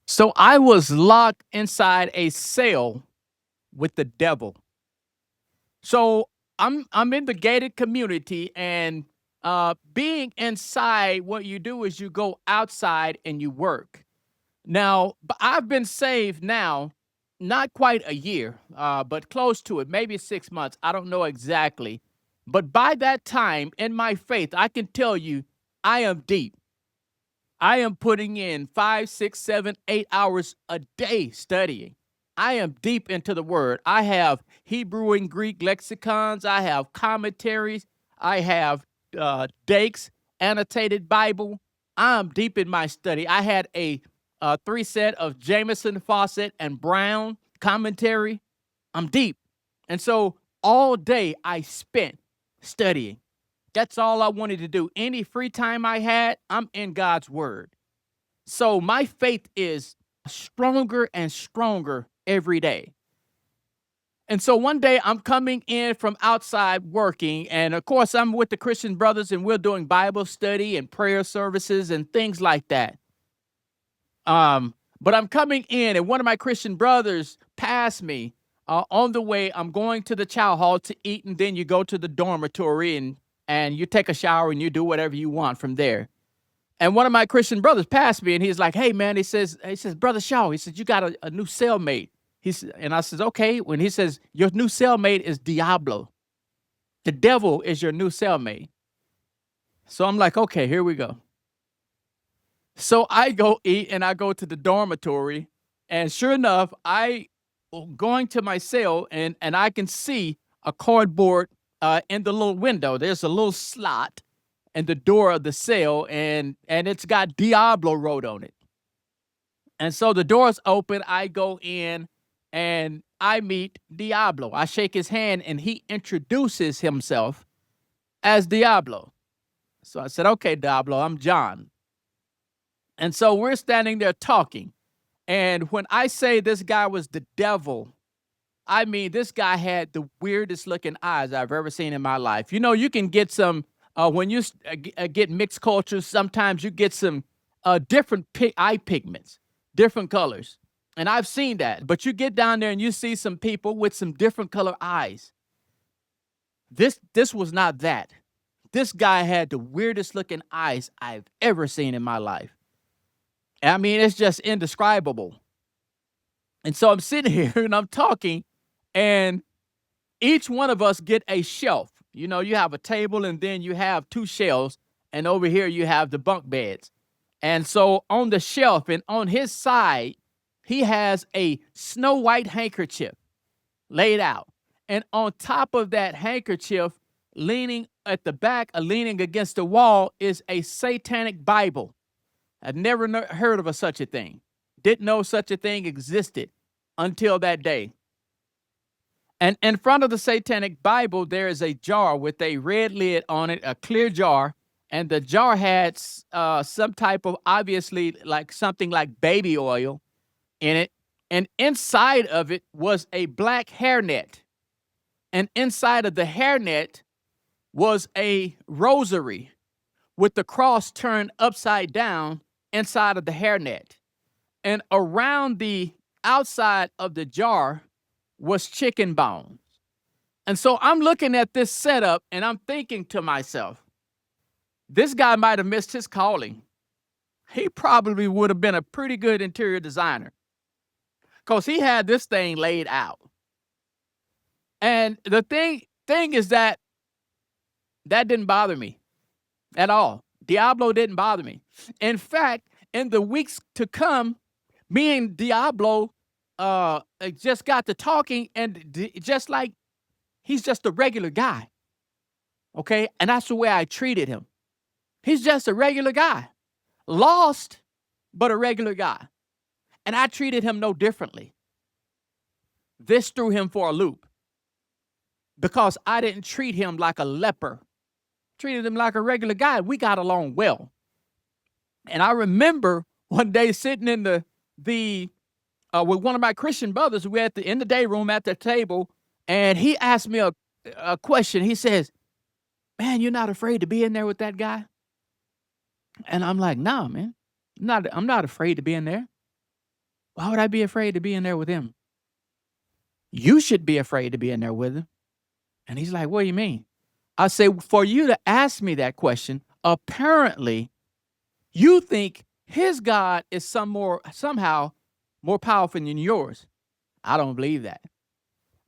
So I was locked inside a cell with the devil. So I'm in the gated community, and being inside, what you do is you go outside and you work. Now, I've been saved now, not quite a year, but close to it, maybe 6 months. I don't know exactly. But by that time in my faith, I can tell you I am deep. I am putting in 5, 6, 7, 8 hours a day studying. I am deep into the word. I have Hebrew and Greek lexicons. I have commentaries. I have Dake's annotated Bible. I'm deep in my study. I had a three set of Jameson, Fawcett, and Brown commentary. I'm deep. And so all day I spent studying. That's all I wanted to do. Any free time I had, I'm in God's word. So my faith is stronger and stronger every day. And so one day I'm coming in from outside working, and of course I'm with the Christian brothers, and we're doing Bible study and prayer services and things like that. But I'm coming in, and one of my Christian brothers passed me on the way. I'm going to the chow hall to eat, and then you go to the dormitory and you take a shower and you do whatever you want from there. And one of my Christian brothers passed me, and he's like, "Hey man," he says, "Brother Shaw," he says, "you got a new cellmate." And I says, "Okay." When he says, "Your new cellmate is Diablo. The devil is your new cellmate." So I'm like, "Okay, here we go." So I go eat and I go to the dormitory, and sure enough, going to my cell, and I can see a cardboard in the little window. There's a little slot in the door of the cell, and it's got Diablo wrote on it. And so the door's open. I go in and I meet Diablo. I shake his hand and he introduces himself as Diablo. So I said, "Okay, Diablo, I'm John." And so we're standing there talking. And when I say this guy was the devil, I mean, this guy had the weirdest looking eyes I've ever seen in my life. You know, you can get some, when you get mixed cultures, sometimes you get some different eye pigments, different colors. And I've seen that. But you get down there and you see some people with some different color eyes. This was not that. This guy had the weirdest looking eyes I've ever seen in my life. I mean, it's just indescribable. And so I'm sitting here and I'm talking, and each one of us get a shelf. You know, you have a table and then you have two shelves, and over here you have the bunk beds. And so on the shelf and on his side, he has a snow white handkerchief laid out. And on top of that handkerchief, leaning at the back, leaning against the wall, is a satanic Bible. I'd never heard of such a thing. Didn't know such a thing existed until that day. And in front of the Satanic Bible, there is a jar with a red lid on it, a clear jar. And the jar had some type of, obviously, like something like baby oil in it. And inside of it was a black hairnet. And inside of the hairnet was a rosary with the cross turned upside down inside of the hairnet. And around the outside of the jar was chicken bones. And so I'm looking at this setup and I'm thinking to myself, this guy might have missed his calling. He probably would have been a pretty good interior designer because he had this thing laid out. And the thing is that didn't bother me at all. Diablo didn't bother me. In fact, in the weeks to come, me and Diablo just got to talking, and just like he's just a regular guy. Okay. And that's the way I treated him. He's just a regular guy, lost, but a regular guy. And I treated him no differently. This threw him for a loop because I didn't treat him like a leper, treated him like a regular guy. We got along well. And I remember one day sitting in the with one of my Christian brothers. We were in the day room at the table, and he asked me a question. He says, "Man, you're not afraid to be in there with that guy?" And I'm like, "Nah, man. I'm not afraid to be in there." Why would I be afraid to be in there with him? You should be afraid to be in there with him. And he's like, what do you mean? I say, for you to ask me that question, apparently you think his God is somehow more powerful than yours. I don't believe that.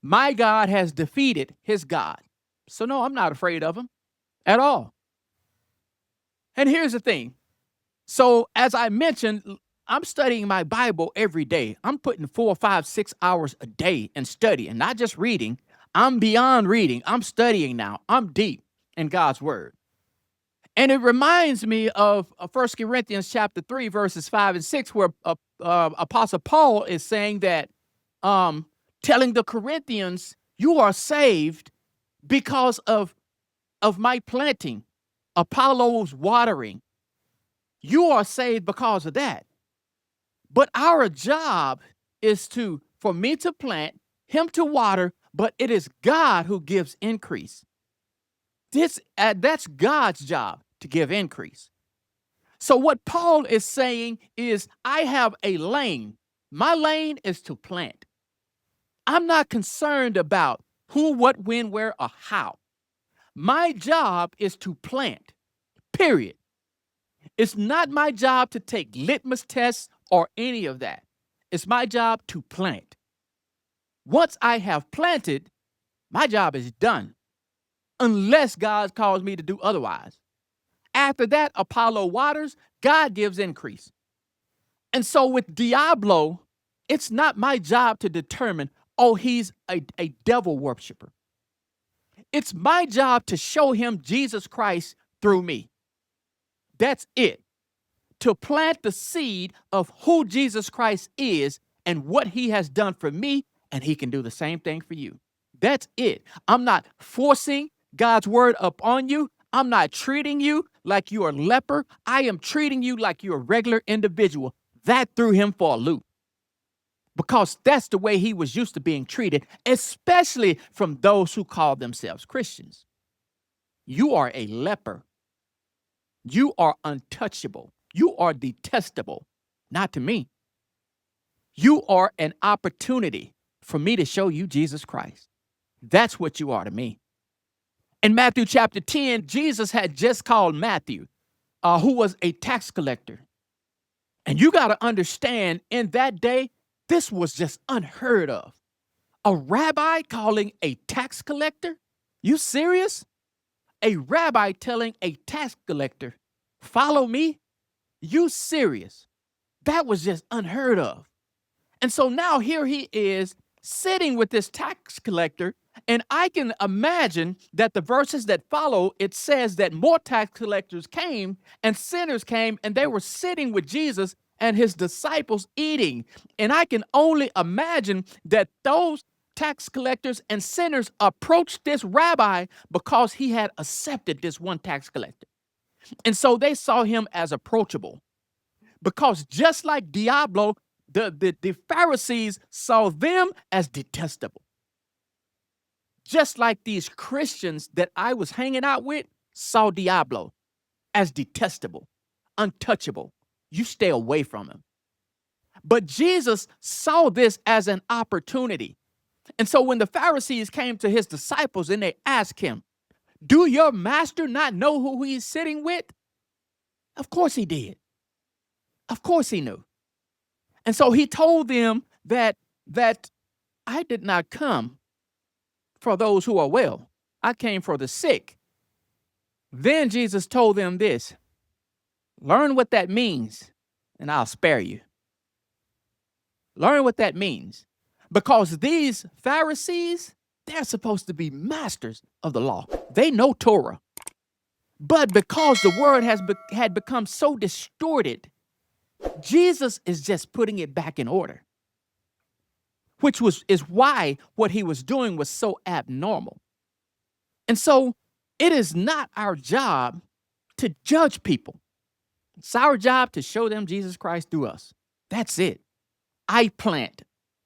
My God has defeated his God. So no, I'm not afraid of him at all. And here's the thing. So as I mentioned, I'm studying my Bible every day. I'm putting 4, 5, 6 hours a day in studying, not just reading. I'm beyond reading. I'm studying now. I'm deep in God's word. And it reminds me of 1 Corinthians chapter 3, verses 5 and 6, where Apostle Paul is saying that, telling the Corinthians, you are saved because of my planting, Apollo's watering. You are saved because of that. But our job is for me to plant, him to water, but it is God who gives increase. That's God's job, to give increase. So what Paul is saying is, I have a lane. My lane is to plant. I'm not concerned about who, what, when, where, or how. My job is to plant, period. It's not my job to take litmus tests or any of that. It's my job to plant. Once I have planted, my job is done, unless God calls me to do otherwise. After that, Apollo waters, God gives increase. And so with Diablo, it's not my job to determine, oh, he's a devil worshiper. It's my job to show him Jesus Christ through me. That's it. To plant the seed of who Jesus Christ is and what he has done for me, and he can do the same thing for you. That's it. I'm not forcing God's word upon you. I'm not treating you like you're a leper. I am treating you like you're a regular individual. That threw him for a loop, because that's the way he was used to being treated, especially from those who call themselves Christians. You are a leper. You are untouchable. You are detestable, not to me. You are an opportunity for me to show you Jesus Christ. That's what you are to me. In Matthew chapter 10, Jesus had just called Matthew, who was a tax collector. And you got to understand, in that day, this was just unheard of. A rabbi calling a tax collector? You serious? A rabbi telling a tax collector, follow me? You serious? That was just unheard of. And so now here he is sitting with this tax collector, and I can imagine that the verses that follow, it says that more tax collectors came and sinners came, and they were sitting with Jesus and his disciples eating. And I can only imagine that those tax collectors and sinners approached this rabbi because he had accepted this one tax collector. And so they saw him as approachable, because just like Diablo, the Pharisees saw them as detestable. Just like these Christians that I was hanging out with saw Diablo as detestable, untouchable. You stay away from him. But Jesus saw this as an opportunity. And so when the Pharisees came to his disciples and they asked him, do your master not know who he's sitting with? Of course he did. Of course he knew. And so he told them that I did not come for those who are well. I came for the sick. Then Jesus told them this: learn what that means, and I'll spare you. Learn what that means. Because these Pharisees, they're supposed to be masters of the law. They know Torah. But because the word had become so distorted, Jesus is just putting it back in order, which is why what he was doing was so abnormal. And so it is not our job to judge people. It's our job to show them Jesus Christ through us. That's it. I plant.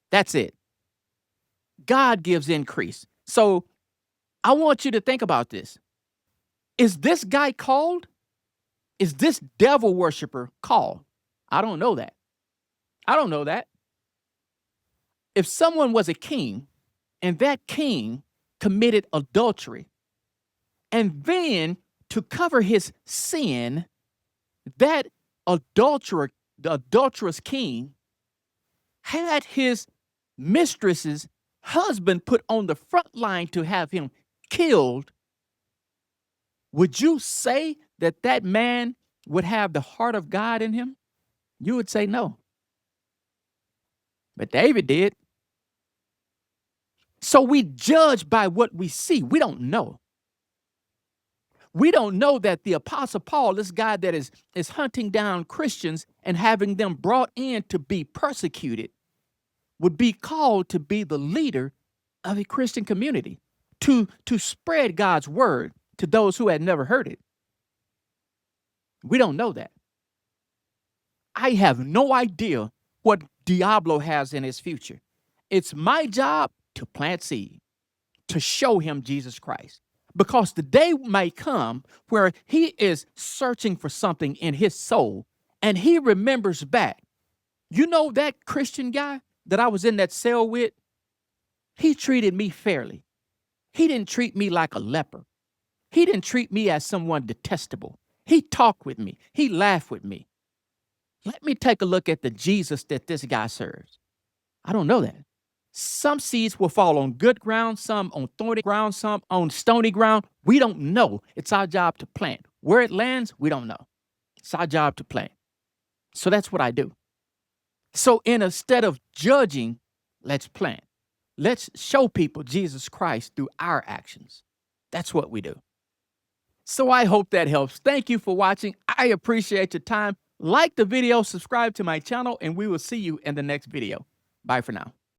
That's it. God gives increase. So I want you to think about this. Is this guy called? Is this devil worshiper called? I don't know that. I don't know that. If someone was a king and that king committed adultery, and then to cover his sin, that adulterer, the adulterous king, had his mistress's husband put on the front line to have him killed, would you say that that man would have the heart of God in him? You would say no. But David did. So we judge by what we see. We don't know. We don't know that the Apostle Paul, this guy that is hunting down Christians and having them brought in to be persecuted, would be called to be the leader of a Christian community, to spread God's word to those who had never heard it. We don't know that. I have no idea what Diablo has in his future. It's my job to plant seed, to show him Jesus Christ. Because the day may come where he is searching for something in his soul and he remembers back. You know that Christian guy that I was in that cell with? He treated me fairly. He didn't treat me like a leper. He didn't treat me as someone detestable. He talked with me. He laughed with me. Let me take a look at the Jesus that this guy serves. I don't know that. Some seeds will fall on good ground, some on thorny ground, some on stony ground. We don't know. It's our job to plant. Where it lands, we don't know. It's our job to plant. So that's what I do. So instead of judging, let's plant. Let's show people Jesus Christ through our actions. That's what we do. So I hope that helps. Thank you for watching. I appreciate your time. Like the video, subscribe to my channel, and we will see you in the next video. Bye for now.